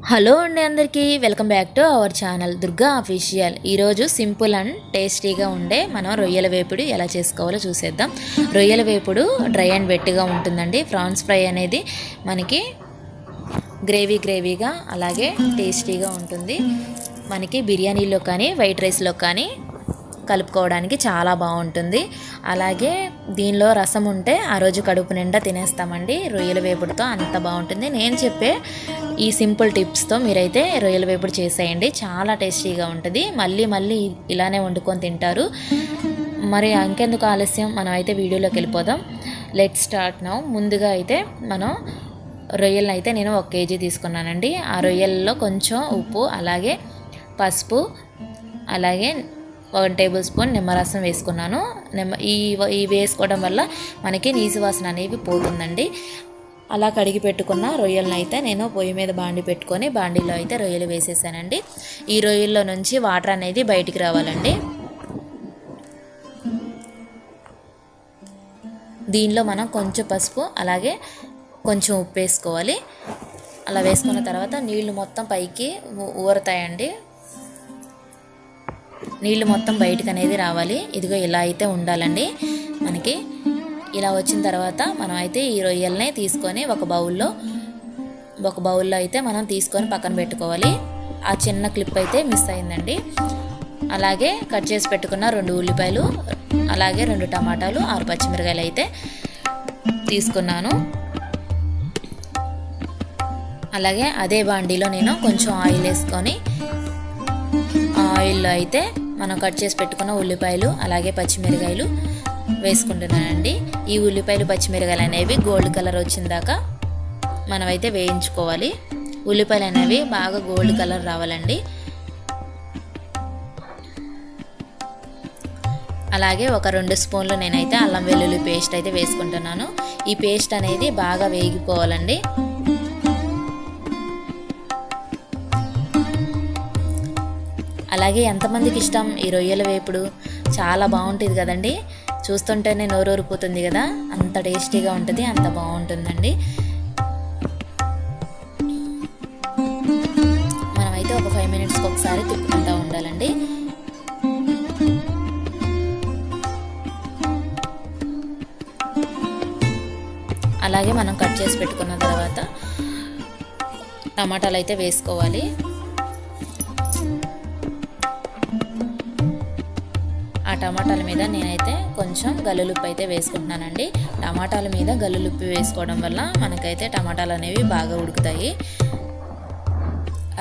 Hello అండి, అందరికీ welcome back to our channel Durga official. ఈరోజు సింపుల్ అండ్ టేస్టీగా ఉండే మనం రొయ్యల వేపుడు ఎలా చేసుకోవాలో చూసేద్దాం. రొయ్యల వేపుడు డ్రై అండ్ వెట్గా ఉంటుందండి. ఫ్రాన్స్ ఫ్రై అనేది మనకి గ్రేవీగా అలాగే టేస్టీగా ఉంటుంది. మనకి బిర్యానీలో కానీ వైట్ రైస్లో కానీ కలుపుకోవడానికి చాలా బాగుంటుంది. అలాగే దీనిలో రసం ఉంటే ఆ రోజు కడుపు నిండా తినేస్తామండి. రొయ్యల వేపుడుతో అంత బాగుంటుంది. నేను చెప్పే ఈ సింపుల్ టిప్స్తో మీరైతే రొయ్యల వేపుడు చేసేయండి, చాలా టేస్టీగా ఉంటుంది. మళ్ళీ ఇలానే వండుకొని తింటారు. మరి ఇంకెందుకు ఆలస్యం, మనం అయితే వీడియోలోకి వెళ్ళిపోదాం. Let's start now. ముందుగా అయితే మనం రొయ్యలను అయితే నేను 1 కేజీ తీసుకున్నానండి. ఆ రొయ్యల్లో కొంచెం ఉప్పు, అలాగే పసుపు, అలాగే 1 టేబుల్ స్పూన్ నిమ్మరసం వేసుకున్నాను. ఈ వేసుకోవడం వల్ల మనకి నీసు వాసన అనేవి పోతుందండి. అలా కడిగి పెట్టుకున్న రొయ్యలను అయితే నేను పొయ్యి మీద బాండి పెట్టుకొని బాండీలో అయితే రొయ్యలు వేసేసానండి. ఈ రొయ్యల్లో నుంచి వాటర్ అనేది బయటికి రావాలండి. దీనిలో మనం కొంచెం పసుపు అలాగే కొంచెం ఉప్పు వేసుకోవాలి. అలా వేసుకున్న తర్వాత నీళ్లు మొత్తం పైకి ఊరతాయండి. నీళ్ళు మొత్తం బయటకు అనేది రావాలి. ఇదిగో ఇలా అయితే ఉండాలండి. మనకి ఇలా వచ్చిన తర్వాత మనం అయితే ఈ రొయ్యల్ని తీసుకొని ఒక బౌల్లో అయితే మనం తీసుకొని పక్కన పెట్టుకోవాలి. ఆ చిన్న క్లిప్ అయితే మిస్ అయిందండి. అలాగే కట్ చేసి పెట్టుకున్న 2 ఉల్లిపాయలు, అలాగే 2 టమాటాలు, 6 పచ్చిమిరకాయలు అయితే తీసుకున్నాను. అలాగే అదే బాండీలో నేను కొంచెం ఆయిల్ వేసుకొని ఆయిల్లో అయితే మనం కట్ చేసి పెట్టుకున్న ఉల్లిపాయలు అలాగే పచ్చిమిరకాయలు వేసుకుంటున్నానండి. ఈ ఉల్లిపాయలు పచ్చిమిరకాయలు అనేవి గోల్డ్ కలర్ వచ్చిందాకా మనమైతే వేయించుకోవాలి. ఉల్లిపాయలు అనేవి బాగా గోల్డ్ కలర్ రావాలండి. అలాగే ఒక 2 స్పూన్లు నేనైతే అల్లం వెల్లుల్లి పేస్ట్ అయితే వేసుకుంటున్నాను. ఈ పేస్ట్ అనేది బాగా వేగిపోవాలండి. అలాగే ఎంతమందికి ఇష్టం ఈ రొయ్యల వేపుడు? చాలా బాగుంటుంది కదండి. చూస్తుంటేనే నోరూరిపోతుంది కదా, అంత టేస్టీగా ఉంటుంది, అంత బాగుంటుందండి. మనమైతే ఒక 5 మినిట్స్కి ఒకసారి తిప్పుకుంటూ ఉండాలండి. అలాగే మనం కట్ చేసి పెట్టుకున్న తర్వాత టమాటాలు అయితే వేసుకోవాలి. ఆ టమాటాల మీద నేనైతే కొంచెం గల్లులుప్పు అయితే వేసుకుంటున్నానండి. టమాటాల మీద గల్లులుప్పు వేసుకోవడం వల్ల మనకైతే టమాటాలు అనేవి బాగా ఉడుకుతాయి.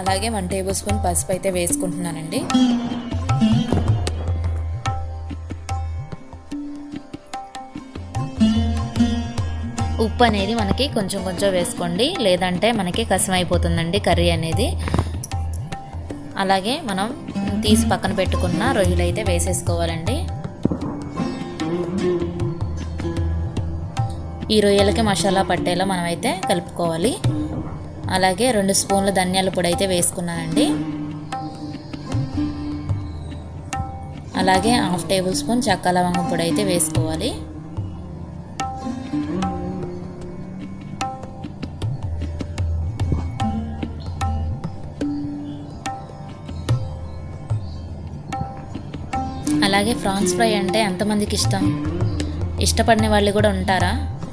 అలాగే 1 టేబుల్ స్పూన్ పసుపు అయితే వేసుకుంటున్నానండి. ఉప్పు అనేది మనకి కొంచెం వేసుకోండి, లేదంటే మనకి కసమైపోతుందండి కర్రీ అనేది. అలాగే మనం తీసి పక్కన పెట్టుకున్న రొయ్యలు అయితే వేసేసుకోవాలండి. ఈ రొయ్యలకి మసాలా పట్టేలా మనమైతే కలుపుకోవాలి. అలాగే 2 స్పూన్ల ధనియాల పొడి అయితే వేసుకున్నానండి. అలాగే 1/2 టేబుల్ స్పూన్ చెక్క లవంగం పొడి అయితే వేసుకోవాలి. అలాగే ఫ్రాన్స్ ఫ్రై అంటే ఎంతమందికి ఇష్టం? ఇష్టపడిన వాళ్ళు కూడా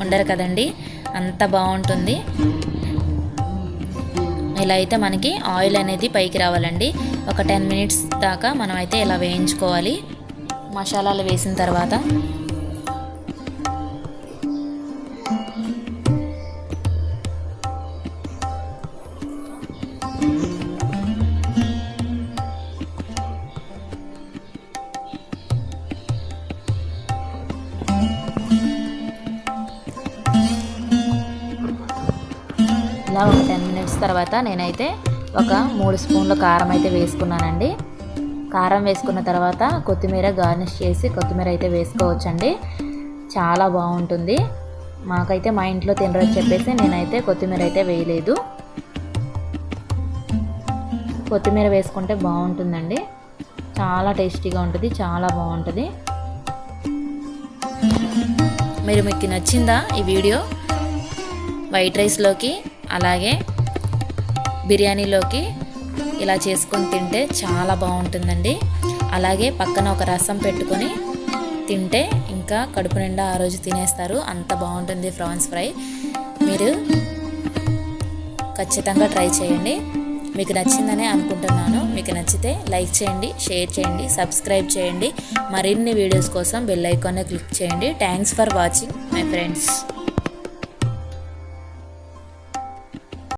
ఉండరు కదండి. అంత బాగుంటుంది. ఇలా అయితే మనకి ఆయిల్ అనేది పైకి రావాలండి. ఒక 10 మినిట్స్ దాకా మనం అయితే ఇలా వేయించుకోవాలి. మసాలాలు వేసిన తర్వాత ఇలా ఒక 10 మినిట్స్ తర్వాత నేనైతే ఒక 3 స్పూన్ల కారం అయితే వేసుకున్నానండి. కారం వేసుకున్న తర్వాత కొత్తిమీర గార్నిష్ చేసి కొత్తిమీర అయితే వేసుకోవచ్చండి, చాలా బాగుంటుంది. మాకైతే మా ఇంట్లో తినరని చెప్పేసి నేనైతే కొత్తిమీర అయితే వేయలేదు. కొత్తిమీర వేసుకుంటే బాగుంటుందండి, చాలా టేస్టీగా ఉంటుంది, చాలా బాగుంటుంది. మీకు నచ్చిందా ఈ వీడియో? వైట్ రైస్లోకి అలాగే బిర్యానీలోకి ఇలా చేసుకొని తింటే చాలా బాగుంటుందండి. అలాగే పక్కన ఒక రసం పెట్టుకొని తింటే ఇంకా కడుపు నిండా ఆ రోజు తినేస్తారు. అంత బాగుంటుంది ప్రాన్స్ ఫ్రై. మీరు ఖచ్చితంగా ట్రై చేయండి. మీకు నచ్చిందనే అనుకుంటున్నాను. మీకు నచ్చితే లైక్ చేయండి, షేర్ చేయండి, సబ్స్క్రైబ్ చేయండి. మరిన్ని వీడియోస్ కోసం బెల్ ఐకాన్ని క్లిక్ చేయండి. Thanks for watching my friends.